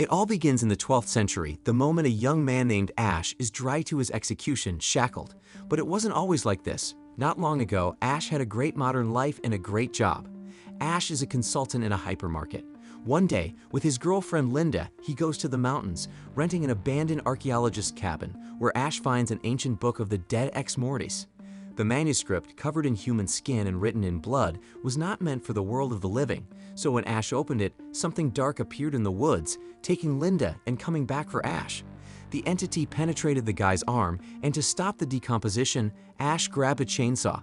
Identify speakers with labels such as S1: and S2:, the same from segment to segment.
S1: It all begins in the 12th century, the moment a young man named Ash is dragged to his execution, shackled. But it wasn't always like this. Not long ago, Ash had a great modern life and a great job. Ash is a consultant in a hypermarket. One day, with his girlfriend Linda, he goes to the mountains, renting an abandoned archaeologist's cabin, where Ash finds an ancient book of the dead ex mortis. The manuscript, covered in human skin and written in blood, was not meant for the world of the living, so when Ash opened it, something dark appeared in the woods, taking Linda and coming back for Ash. The entity penetrated the guy's arm, and to stop the decomposition, Ash grabbed a chainsaw.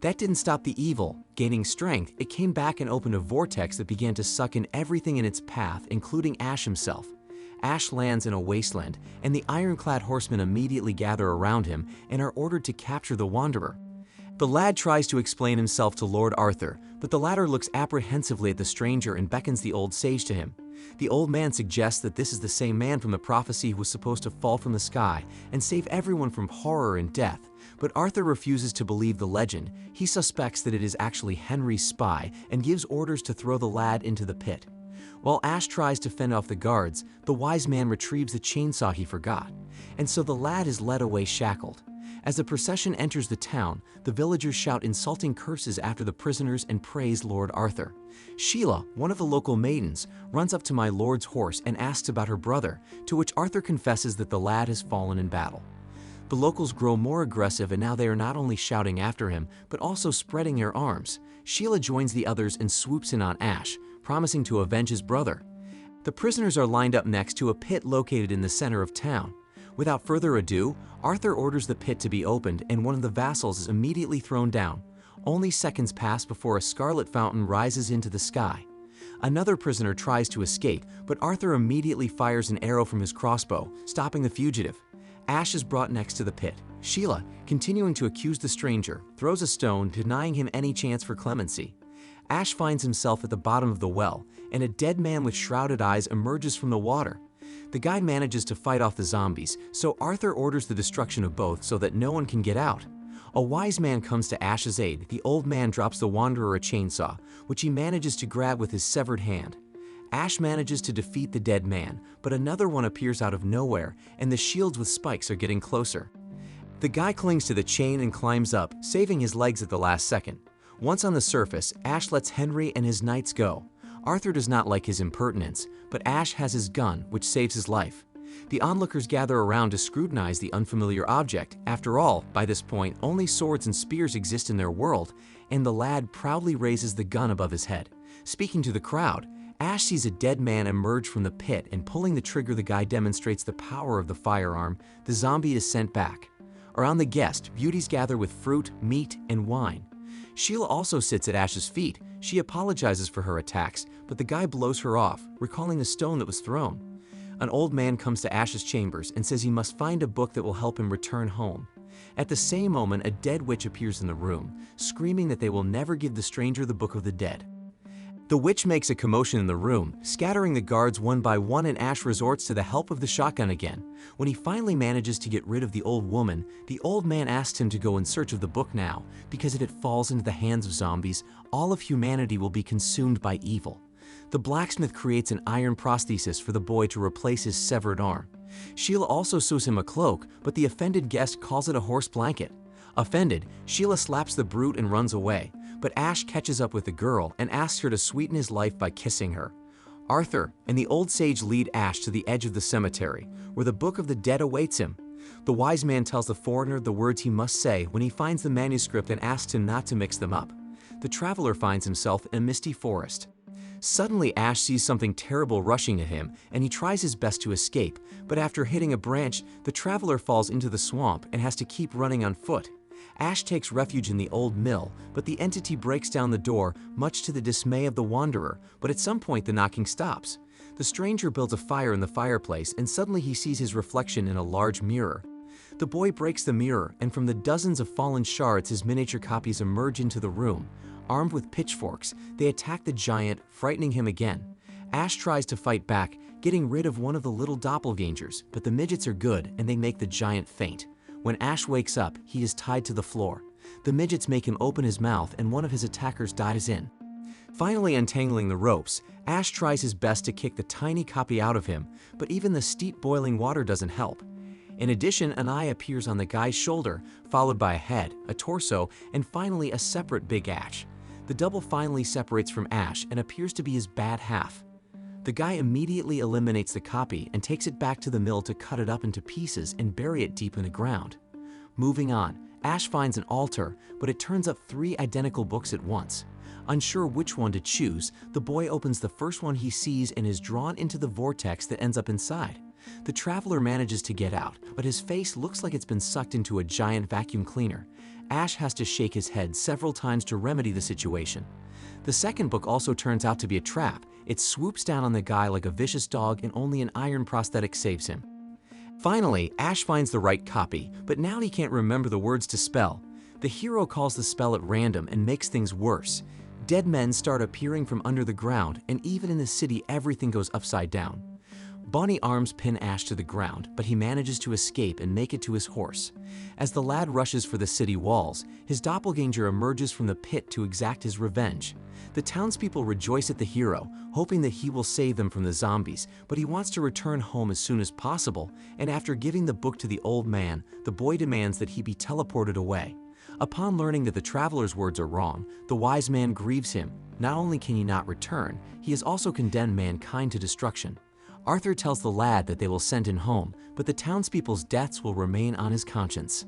S1: That didn't stop the evil. Gaining strength, it came back and opened a vortex that began to suck in everything in its path, including Ash himself. Ash lands in a wasteland, and the ironclad horsemen immediately gather around him and are ordered to capture the Wanderer. The lad tries to explain himself to Lord Arthur, but the latter looks apprehensively at the stranger and beckons the old sage to him. The old man suggests that this is the same man from the prophecy who was supposed to fall from the sky and save everyone from horror and death, but Arthur refuses to believe the legend. He suspects that it is actually Henry's spy and gives orders to throw the lad into the pit. While Ash tries to fend off the guards, the wise man retrieves the chainsaw he forgot, and so the lad is led away shackled. As the procession enters the town, the villagers shout insulting curses after the prisoners and praise Lord Arthur. Sheila, one of the local maidens, runs up to my lord's horse and asks about her brother, to which Arthur confesses that the lad has fallen in battle. The locals grow more aggressive, and now they are not only shouting after him, but also spreading their arms. Sheila joins the others and swoops in on Ash, promising to avenge his brother. The prisoners are lined up next to a pit located in the center of town. Without further ado, Arthur orders the pit to be opened, and one of the vassals is immediately thrown down. Only seconds pass before a scarlet fountain rises into the sky. Another prisoner tries to escape, but Arthur immediately fires an arrow from his crossbow, stopping the fugitive. Ash is brought next to the pit. Sheila, continuing to accuse the stranger, throws a stone, denying him any chance for clemency. Ash finds himself at the bottom of the well, and a dead man with shrouded eyes emerges from the water. The guy manages to fight off the zombies, so Arthur orders the destruction of both so that no one can get out. A wise man comes to Ash's aid. The old man drops the Wanderer a chainsaw, which he manages to grab with his severed hand. Ash manages to defeat the dead man, but another one appears out of nowhere, and the shields with spikes are getting closer. The guy clings to the chain and climbs up, saving his legs at the last second. Once on the surface, Ash lets Henry and his knights go. Arthur does not like his impertinence, but Ash has his gun, which saves his life. The onlookers gather around to scrutinize the unfamiliar object. After all, by this point, only swords and spears exist in their world, and the lad proudly raises the gun above his head. Speaking to the crowd, Ash sees a dead man emerge from the pit, and pulling the trigger, the guy demonstrates the power of the firearm. The zombie is sent back. Around the guest, beauties gather with fruit, meat, and wine. Sheila also sits at Ash's feet. She apologizes for her attacks, but the guy blows her off, recalling the stone that was thrown. An old man comes to Ash's chambers and says he must find a book that will help him return home. At the same moment, a dead witch appears in the room, screaming that they will never give the stranger the Book of the Dead. The witch makes a commotion in the room, scattering the guards one by one, and Ash resorts to the help of the shotgun again. When he finally manages to get rid of the old woman, the old man asks him to go in search of the book now, because if it falls into the hands of zombies, all of humanity will be consumed by evil. The blacksmith creates an iron prosthesis for the boy to replace his severed arm. Sheila also sews him a cloak, but the offended guest calls it a horse blanket. Offended, Sheila slaps the brute and runs away, but Ash catches up with the girl and asks her to sweeten his life by kissing her. Arthur and the old sage lead Ash to the edge of the cemetery, where the Book of the Dead awaits him. The wise man tells the foreigner the words he must say when he finds the manuscript and asks him not to mix them up. The traveler finds himself in a misty forest. Suddenly, Ash sees something terrible rushing at him, and he tries his best to escape, but after hitting a branch, the traveler falls into the swamp and has to keep running on foot. Ash takes refuge in the old mill, but the entity breaks down the door, much to the dismay of the Wanderer, but at some point the knocking stops. The stranger builds a fire in the fireplace, and suddenly he sees his reflection in a large mirror. The boy breaks the mirror, and from the dozens of fallen shards his miniature copies emerge into the room. Armed with pitchforks, they attack the giant, frightening him again. Ash tries to fight back, getting rid of one of the little doppelgangers, but the midgets are good and they make the giant faint. When Ash wakes up, he is tied to the floor. The midgets make him open his mouth and one of his attackers dives in. Finally untangling the ropes, Ash tries his best to kick the tiny copy out of him, but even the steep boiling water doesn't help. In addition, an eye appears on the guy's shoulder, followed by a head, a torso, and finally a separate Big Ash. The double finally separates from Ash and appears to be his bad half. The guy immediately eliminates the copy and takes it back to the mill to cut it up into pieces and bury it deep in the ground. Moving on, Ash finds an altar, but it turns up 3 identical books at once. Unsure which one to choose, the boy opens the first one he sees and is drawn into the vortex that ends up inside. The traveler manages to get out, but his face looks like it's been sucked into a giant vacuum cleaner. Ash has to shake his head several times to remedy the situation. The second book also turns out to be a trap. It swoops down on the guy like a vicious dog and only an iron prosthetic saves him. Finally, Ash finds the right copy, but now he can't remember the words to spell. The hero calls the spell at random and makes things worse. Dead men start appearing from under the ground, and even in the city everything goes upside down. Bony arms pin Ash to the ground, but he manages to escape and make it to his horse. As the lad rushes for the city walls, his doppelganger emerges from the pit to exact his revenge. The townspeople rejoice at the hero, hoping that he will save them from the zombies, but he wants to return home as soon as possible, and after giving the book to the old man, the boy demands that he be teleported away. Upon learning that the traveler's words are wrong, the wise man grieves him. Not only can he not return, he has also condemned mankind to destruction. Arthur tells the lad that they will send him home, but the townspeople's deaths will remain on his conscience.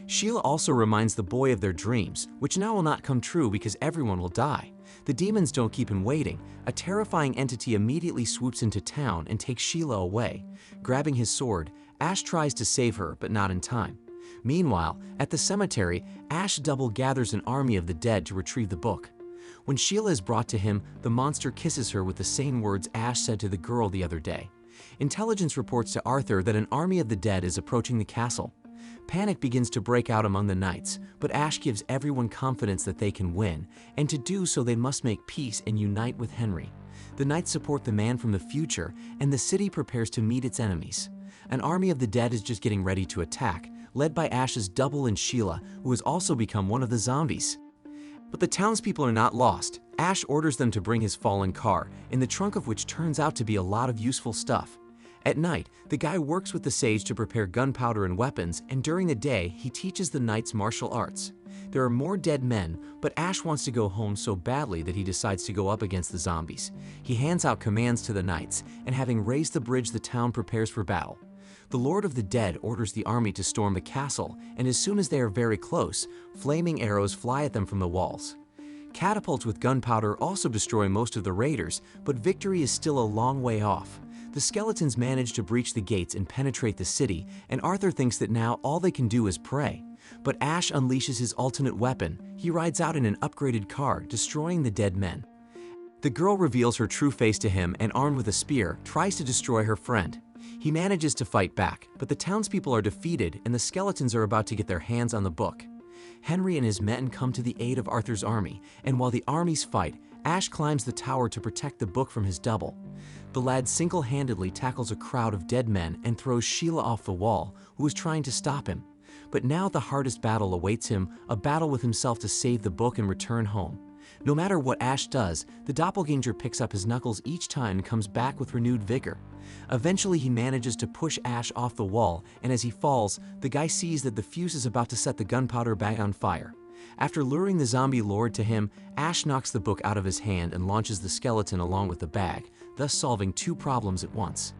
S1: Sheila also reminds the boy of their dreams, which now will not come true because everyone will die. The demons don't keep him waiting. A terrifying entity immediately swoops into town and takes Sheila away. Grabbing his sword, Ash tries to save her, but not in time. Meanwhile, at the cemetery, Ash double gathers an army of the dead to retrieve the book. When Sheila is brought to him, the monster kisses her with the same words Ash said to the girl the other day. Intelligence reports to Arthur that an army of the dead is approaching the castle. Panic begins to break out among the knights, but Ash gives everyone confidence that they can win, and to do so they must make peace and unite with Henry. The knights support the man from the future, and the city prepares to meet its enemies. An army of the dead is just getting ready to attack, led by Ash's double and Sheila, who has also become one of the zombies. But the townspeople are not lost. Ash orders them to bring his fallen car, in the trunk of which turns out to be a lot of useful stuff. At night, the guy works with the sage to prepare gunpowder and weapons, and during the day, he teaches the knights martial arts. There are more dead men, but Ash wants to go home so badly that he decides to go up against the zombies. He hands out commands to the knights, and having raised the bridge, the town prepares for battle. The Lord of the Dead orders the army to storm the castle, and as soon as they are very close, flaming arrows fly at them from the walls. Catapults with gunpowder also destroy most of the raiders, but victory is still a long way off. The skeletons manage to breach the gates and penetrate the city, and Arthur thinks that now all they can do is pray. But Ash unleashes his ultimate weapon. He rides out in an upgraded car, destroying the dead men. The girl reveals her true face to him and, armed with a spear, tries to destroy her friend. He manages to fight back, but the townspeople are defeated and the skeletons are about to get their hands on the book. Henry and his men come to the aid of Arthur's army, and while the armies fight, Ash climbs the tower to protect the book from his double. The lad single-handedly tackles a crowd of dead men and throws Sheila off the wall, who is trying to stop him. But now the hardest battle awaits him, a battle with himself to save the book and return home. No matter what Ash does, the doppelganger picks up his knuckles each time and comes back with renewed vigor. Eventually he manages to push Ash off the wall, and as he falls, the guy sees that the fuse is about to set the gunpowder bag on fire. After luring the zombie lord to him, Ash knocks the book out of his hand and launches the skeleton along with the bag, thus solving 2 problems at once.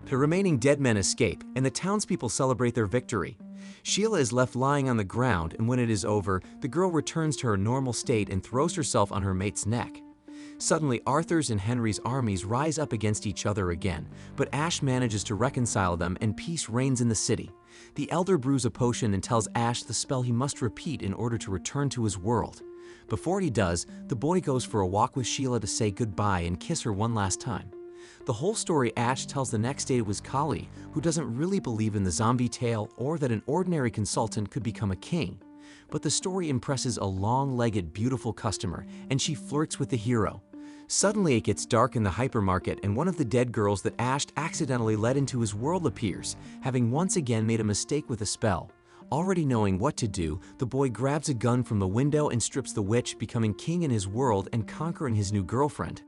S1: The remaining dead men escape, and the townspeople celebrate their victory. Sheila is left lying on the ground, and when it is over, the girl returns to her normal state and throws herself on her mate's neck. Suddenly, Arthur's and Henry's armies rise up against each other again, but Ash manages to reconcile them and peace reigns in the city. The elder brews a potion and tells Ash the spell he must repeat in order to return to his world. Before he does, the boy goes for a walk with Sheila to say goodbye and kiss her one last time. The whole story Ash tells the next day to his colleague, who doesn't really believe in the zombie tale or that an ordinary consultant could become a king. But the story impresses a long-legged, beautiful customer, and she flirts with the hero. Suddenly it gets dark in the hypermarket, and one of the dead girls that Ash accidentally led into his world appears, having once again made a mistake with a spell. Already knowing what to do, the boy grabs a gun from the window and strips the witch, becoming king in his world and conquering his new girlfriend.